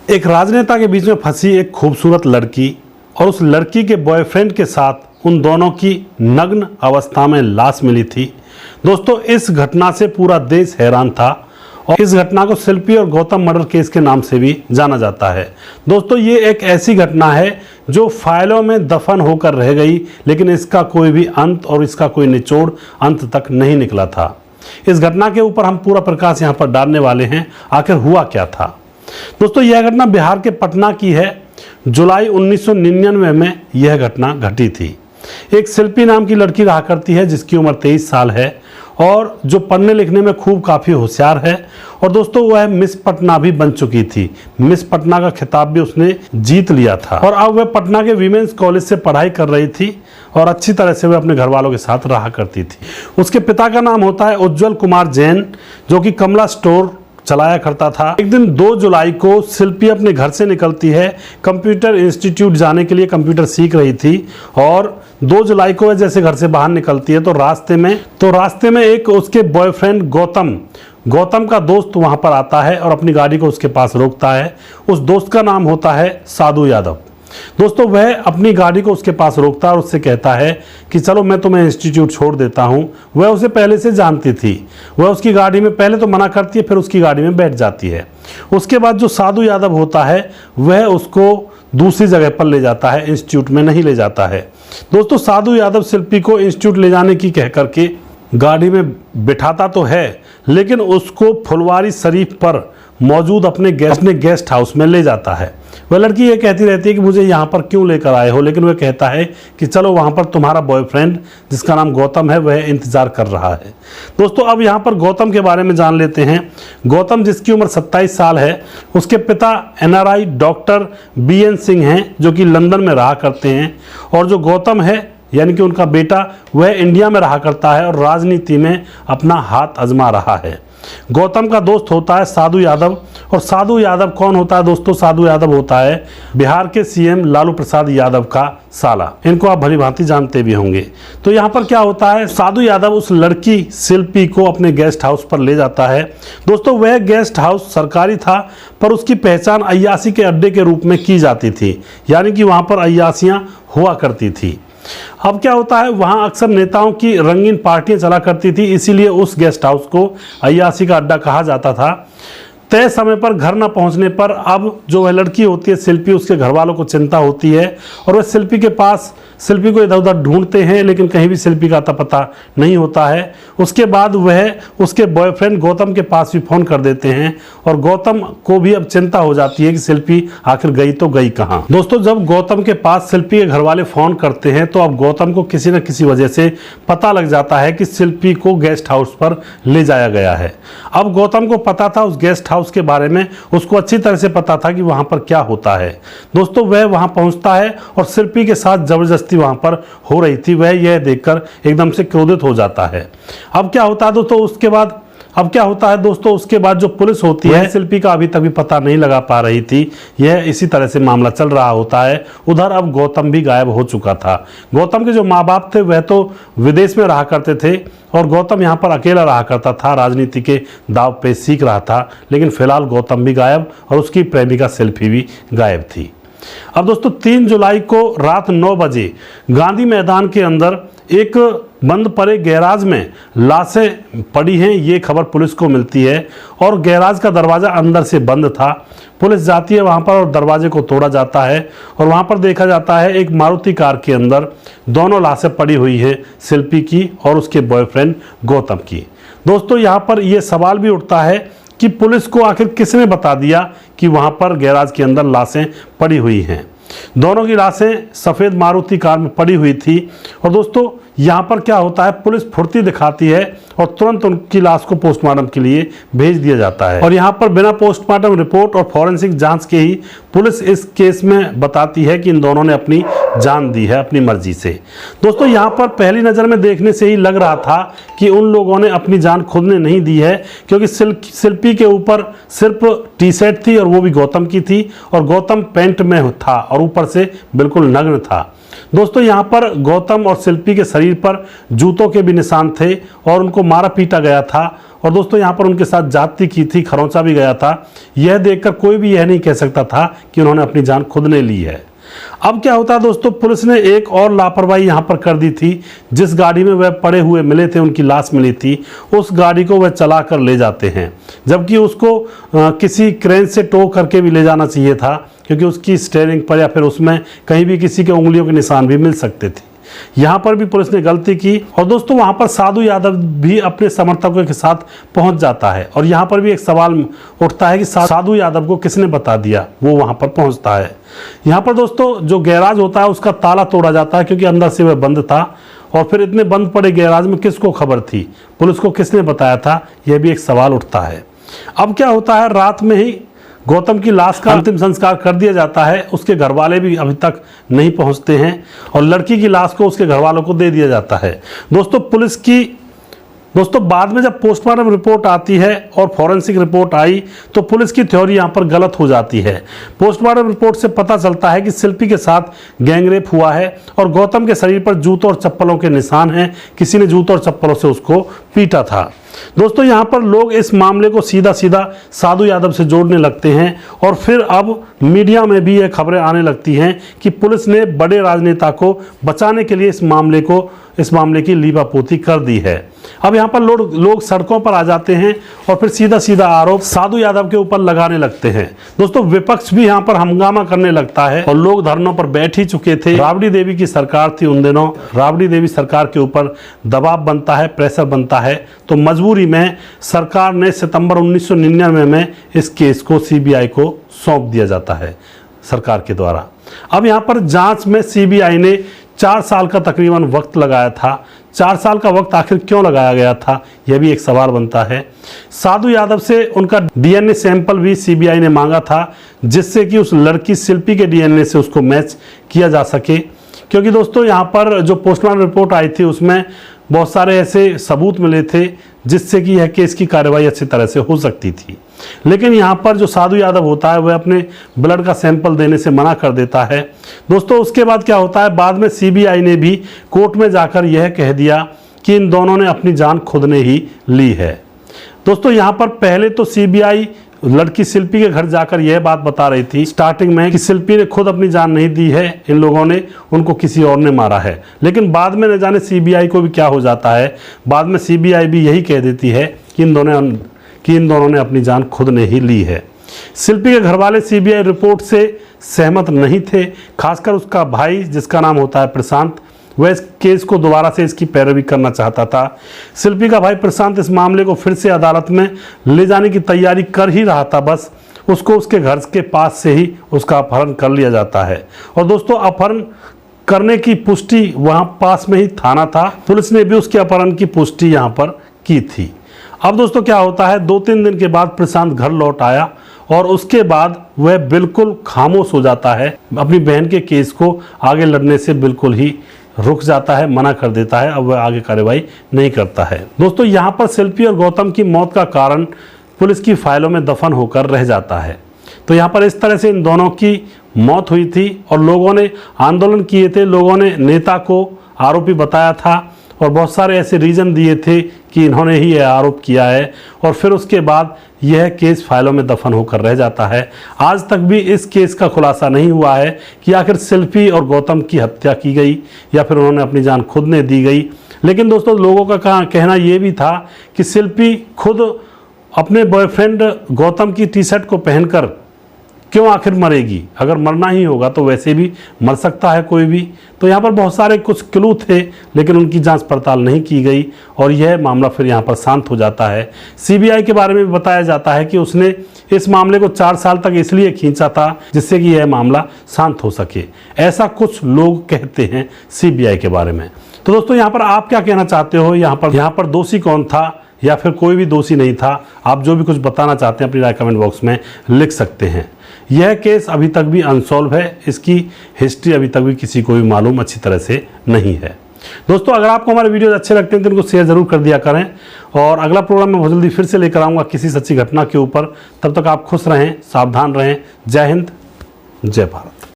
एक राजनेता के बीच में फंसी एक खूबसूरत लड़की और उस लड़की के बॉयफ्रेंड के साथ उन दोनों की नग्न अवस्था में लाश मिली थी। दोस्तों, इस घटना से पूरा देश हैरान था और इस घटना को शिल्पी और गौतम मर्डर केस के नाम से भी जाना जाता है। दोस्तों, ये एक ऐसी घटना है जो फाइलों में दफन होकर रह गई, लेकिन इसका कोई भी अंत और इसका कोई निचोड़ अंत तक नहीं निकला था। इस घटना के ऊपर हम पूरा प्रकाश यहाँ पर डालने वाले हैं। आखिर हुआ क्या था? दोस्तों, यह घटना बिहार के पटना की है। जुलाई 1999 में यह घटना घटी थी। एक शिल्पी नाम की लड़की रहा करती है जिसकी उम्र 23 साल है और जो पढ़ने लिखने में खूब काफ़ी होशियार है। और दोस्तों, वह मिस पटना भी बन चुकी थी। मिस पटना का खिताब भी उसने जीत लिया था और अब वह पटना के वीमेंस कॉलेज से पढ़ाई कर रही थी और अच्छी तरह से वह अपने घर वालों के साथ रहा करती थी। उसके पिता का नाम होता है उज्जवल कुमार जैन, जो कि कमला स्टोर चलाया करता था। एक दिन 2 जुलाई को शिल्पी अपने घर से निकलती है। कंप्यूटर इंस्टीट्यूट जाने के लिए कंप्यूटर सीख रही थी और 2 जुलाई को वह जैसे घर से बाहर निकलती है तो रास्ते में एक उसके बॉयफ्रेंड गौतम का दोस्त वहां पर आता है और अपनी गाड़ी को उसके पास रोकता है। उस दोस्त का नाम होता है साधु यादव। दोस्तों, वह अपनी गाड़ी को उसके पास रोकता है और उससे कहता है कि चलो मैं तुम्हें इंस्टीट्यूट छोड़ देता हूं। वह उसे पहले से जानती थी। वह उसकी गाड़ी में पहले तो मना करती है, फिर उसकी गाड़ी में बैठ जाती है। उसके बाद जो साधु यादव होता है वह उसको दूसरी जगह पर ले जाता है, इंस्टीट्यूट में नहीं ले जाता है। दोस्तों, साधु यादव शिल्पी को इंस्टीट्यूट ले जाने की कह करके गाड़ी में बिठाता तो है, लेकिन उसको फुलवारी शरीफ पर मौजूद अपने गेस्ट हाउस में ले जाता है। वह लड़की ये कहती रहती है कि मुझे यहाँ पर क्यों लेकर आए हो, लेकिन वह कहता है कि चलो वहाँ पर तुम्हारा बॉयफ्रेंड जिसका नाम गौतम है वह इंतज़ार कर रहा है। दोस्तों, अब यहाँ पर गौतम के बारे में जान लेते हैं। गौतम, जिसकी उम्र 27 साल है, उसके पिता NRI डॉक्टर BN सिंह हैं जो कि लंदन में रहा करते हैं। और जो गौतम है यानी कि उनका बेटा, वह इंडिया में रहा करता है और राजनीति में अपना हाथ आजमा रहा है। गौतम का दोस्त होता है साधु यादव। और साधु यादव कौन होता है दोस्तों? साधु यादव होता है बिहार के CM लालू प्रसाद यादव का साला। इनको आप भली भांति जानते भी होंगे। तो यहाँ पर क्या होता है, साधु यादव उस लड़की शिल्पी को अपने गेस्ट हाउस पर ले जाता है। दोस्तों, वह गेस्ट हाउस सरकारी था, पर उसकी पहचान अय्यासी के अड्डे के रूप में की जाती थी, यानी कि वहाँ पर अय्यासियाँ हुआ करती थी। अब क्या होता है, वहां अक्सर नेताओं की रंगीन पार्टियां चला करती थी, इसीलिए उस गेस्ट हाउस को अय्यासी का अड्डा कहा जाता था। तय समय पर घर न पहुंचने पर अब जो वह लड़की होती है शिल्पी, उसके घर वालों को चिंता होती है और वह शिल्पी को इधर उधर ढूंढते हैं, लेकिन कहीं भी शिल्पी का अता पता नहीं होता है। उसके बाद वह उसके बॉयफ्रेंड गौतम के पास भी फ़ोन कर देते हैं और गौतम को भी अब चिंता हो जाती है कि शिल्पी आखिर गई तो गई कहाँ। दोस्तों, जब गौतम के पास शिल्पी के घर वाले फ़ोन करते हैं तो अब गौतम को किसी न किसी वजह से पता लग जाता है कि शिल्पी को गेस्ट हाउस पर ले जाया गया है। अब गौतम को पता था उस गेस्ट हाउस के बारे में, उसको अच्छी तरह से पता था कि वहाँ पर क्या होता है। दोस्तों, वह वहाँ पहुँचता है और शिल्पी के साथ जबरदस्ती वहां पर हो रही थी। वह यह देखकर एकदम से क्रोधित हो जाता है। अब क्या होता है दोस्तों, उसके बाद जो पुलिस होती है, शिल्पी का अभी तक भी पता नहीं लगा पा रही थी। यह इसी तरह से मामला चल रहा होता है। उधर अब गौतम भी गायब हो चुका था। गौतम के जो माँ बाप थे वह तो विदेश में रहा करते थे और गौतम यहाँ पर अकेला रहा करता था, राजनीति के दाव पे सीख रहा था। लेकिन फिलहाल गौतम भी गायब और उसकी प्रेमिका शिल्पी भी गायब थी। अब दोस्तों, 3 जुलाई को रात 9 बजे गांधी मैदान के अंदर एक बंद पड़े गैराज में लाशें पड़ी हैं, ये खबर पुलिस को मिलती है और गैराज का दरवाज़ा अंदर से बंद था। पुलिस जाती है वहां पर और दरवाजे को तोड़ा जाता है और वहां पर देखा जाता है एक मारुति कार के अंदर दोनों लाशें पड़ी हुई हैं, शिल्पी की और उसके बॉयफ्रेंड गौतम की। दोस्तों, यहाँ पर यह सवाल भी उठता है कि पुलिस को आखिर किसने बता दिया कि वहां पर गैराज के अंदर लाशें पड़ी हुई हैं। दोनों की लाशें सफ़ेद मारुति कार में पड़ी हुई थी। और दोस्तों, यहाँ पर क्या होता है, पुलिस फुर्ती दिखाती है और तुरंत उनकी लाश को पोस्टमार्टम के लिए भेज दिया जाता है। और यहाँ पर बिना पोस्टमार्टम रिपोर्ट और फॉरेंसिक जांच के ही पुलिस इस केस में बताती है कि इन दोनों ने अपनी जान दी है अपनी मर्जी से। दोस्तों यहाँ पर पहली नज़र में देखने से ही लग रहा था कि उन लोगों ने अपनी जान खुद ने नहीं दी है, क्योंकि शिल्पी के ऊपर सिर्फ टी शर्ट थी और वो भी गौतम की थी, और गौतम पैंट में था और ऊपर से बिल्कुल नग्न था। दोस्तों यहाँ पर गौतम और शिल्पी के शरीर पर जूतों के भी निशान थे और उनको मारा पीटा गया था, और दोस्तों यहाँ पर उनके साथ जाति की थी, खरोंचा भी गया था। यह देखकर कोई भी यह नहीं कह सकता था कि उन्होंने अपनी जान खुद ने ली है। अब क्या होता है दोस्तों, पुलिस ने एक और लापरवाही यहाँ पर कर दी थी। जिस गाड़ी में वह पड़े हुए मिले थे, उनकी लाश मिली थी, उस गाड़ी को वह चला कर ले जाते हैं, जबकि उसको किसी क्रेन से टो करके भी ले जाना चाहिए था, क्योंकि उसकी स्टीयरिंग पर या फिर उसमें कहीं भी किसी के उंगलियों के निशान भी मिल सकते थे। यहाँ पर भी पुलिस ने गलती की। और दोस्तों वहाँ पर साधु यादव भी अपने समर्थकों के साथ पहुँच जाता है, और यहाँ पर भी एक सवाल उठता है कि साधु यादव को किसने बता दिया वो वहाँ पर पहुँचता है। यहाँ पर दोस्तों जो गैराज होता है उसका ताला तोड़ा जाता है, क्योंकि अंदर से वह बंद था, और फिर इतने बंद पड़े गैराज में किसको खबर थी, पुलिस को किसने बताया था, यह भी एक सवाल उठता है। अब क्या होता है, रात में ही गौतम की लाश का अंतिम संस्कार कर दिया जाता है। उसके घर वाले भी अभी तक नहीं पहुंचते हैं, और लड़की की लाश को उसके घर वालों को दे दिया जाता है। दोस्तों बाद में जब पोस्टमार्टम रिपोर्ट आती है और फॉरेंसिक रिपोर्ट आई, तो पुलिस की थ्योरी यहाँ पर गलत हो जाती है। पोस्टमार्टम रिपोर्ट से पता चलता है कि शिल्पी के साथ गैंगरेप हुआ है, और गौतम के शरीर पर जूतों और चप्पलों के निशान हैं, किसी ने जूतों और चप्पलों से उसको पीटा था। दोस्तों यहाँ पर लोग इस मामले को सीधा सीधा साधु यादव से जोड़ने लगते हैं, और फिर अब मीडिया में भी ये खबरें आने लगती हैं कि पुलिस ने बड़े राजनेता को बचाने के लिए इस मामले की लीपापोती कर दी है। अब यहाँ पर लोग सड़कों पर आ जाते हैं और फिर सीधा सीधा आरोप साधु यादव के ऊपर लगाने लगते हैं। दोस्तों विपक्ष भी यहाँ पर हंगामा करने लगता है, और लोग धरनों पर बैठ ही चुके थे। राबड़ी देवी की सरकार थी उन दिनों। राबड़ी देवी सरकार के ऊपर दबाव बनता है, प्रेशर बनता है, तो मजबूरी में सरकार ने सितंबर 1999 में इस केस को सीबीआई को सौंप दिया जाता है सरकार के द्वारा। अब यहाँ पर जांच में सीबीआई ने 4 साल का तकरीबन वक्त लगाया था। 4 साल का वक्त आखिर क्यों लगाया गया था, यह भी एक सवाल बनता है। साधु यादव से उनका डीएनए सैंपल भी सीबीआई ने मांगा था, जिससे कि उस लड़की शिल्पी के डीएनए से उसको मैच किया जा सके, क्योंकि दोस्तों यहाँ पर जो पोस्टमार्टम रिपोर्ट आई थी उसमें बहुत सारे ऐसे सबूत मिले थे जिससे कि यह केस की कार्रवाई अच्छी तरह से हो सकती थी। लेकिन यहाँ पर जो साधु यादव होता है वह अपने ब्लड का सैंपल देने से मना कर देता है। दोस्तों उसके बाद क्या होता है, बाद में सीबीआई ने भी कोर्ट में जाकर यह कह दिया कि इन दोनों ने अपनी जान खुद ने ही ली है। दोस्तों यहाँ पर पहले तो सीबीआई लड़की शिल्पी के घर जाकर यह बात बता रही थी स्टार्टिंग में कि शिल्पी ने खुद अपनी जान नहीं दी है, इन लोगों ने उनको किसी और ने मारा है। लेकिन बाद में न जाने सीबीआई को भी क्या हो जाता है, बाद में सीबीआई भी यही कह देती है कि इन दोनों ने अपनी जान खुद ने ही ली है। शिल्पी के घरवाले सीबीआई रिपोर्ट से सहमत नहीं थे, खासकर उसका भाई जिसका नाम होता है प्रशांत, वह इस केस को दोबारा से इसकी पैरवी करना चाहता था। शिल्पी का भाई प्रशांत इस मामले को फिर से अदालत में ले जाने की तैयारी कर ही रहा था, बस उसको उसके घर के पास से ही उसका अपहरण कर लिया जाता है। और दोस्तों अपहरण करने की पुष्टि वहाँ पास में ही थाना था, पुलिस ने भी उसके अपहरण की पुष्टि यहाँ पर की थी। अब दोस्तों क्या होता है, 2-3 दिन के बाद प्रशांत घर लौट आया, और उसके बाद वह बिल्कुल खामोश हो जाता है, अपनी बहन के केस को आगे लड़ने से बिल्कुल ही रुक जाता है, मना कर देता है, अब वह आगे कार्रवाई नहीं करता है। दोस्तों यहाँ पर शिल्पी और गौतम की मौत का कारण पुलिस की फाइलों में दफन होकर रह जाता है। तो यहाँ पर इस तरह से इन दोनों की मौत हुई थी, और लोगों ने आंदोलन किए थे, लोगों ने नेता को आरोपी बताया था, और बहुत सारे ऐसे रीज़न दिए थे कि इन्होंने ही यह आरोप किया है, और फिर उसके बाद यह केस फाइलों में दफन होकर रह जाता है। आज तक भी इस केस का खुलासा नहीं हुआ है कि आखिर शिल्पी और गौतम की हत्या की गई या फिर उन्होंने अपनी जान खुद ने दी गई। लेकिन दोस्तों लोगों का कहना यह भी था कि शिल्पी खुद अपने बॉयफ्रेंड गौतम की टी शर्ट को पहनकर क्यों आखिर मरेगी, अगर मरना ही होगा तो वैसे भी मर सकता है कोई भी। तो यहाँ पर बहुत सारे कुछ क्लू थे, लेकिन उनकी जांच पड़ताल नहीं की गई, और यह मामला फिर यहाँ पर शांत हो जाता है। सीबीआई के बारे में भी बताया जाता है कि उसने इस मामले को 4 साल तक इसलिए खींचा था जिससे कि यह मामला शांत हो सके, ऐसा कुछ लोग कहते हैं सीबीआई के बारे में। तो दोस्तों यहाँ पर आप क्या कहना चाहते हो, यहाँ पर दोषी कौन था, या फिर कोई भी दोषी नहीं था। आप जो भी कुछ बताना चाहते हैं अपनी राय कमेंट बॉक्स में लिख सकते हैं। यह केस अभी तक भी अनसॉल्व है, इसकी हिस्ट्री अभी तक भी किसी को भी मालूम अच्छी तरह से नहीं है। दोस्तों, अगर आपको हमारे वीडियोज अच्छे लगते हैं तो इनको शेयर जरूर कर दिया करें, और अगला प्रोग्राम मैं बहुत जल्दी फिर से लेकर आऊँगा किसी सच्ची घटना के ऊपर। तब तक आप खुश रहें, सावधान रहें। जय हिंद, जय भारत।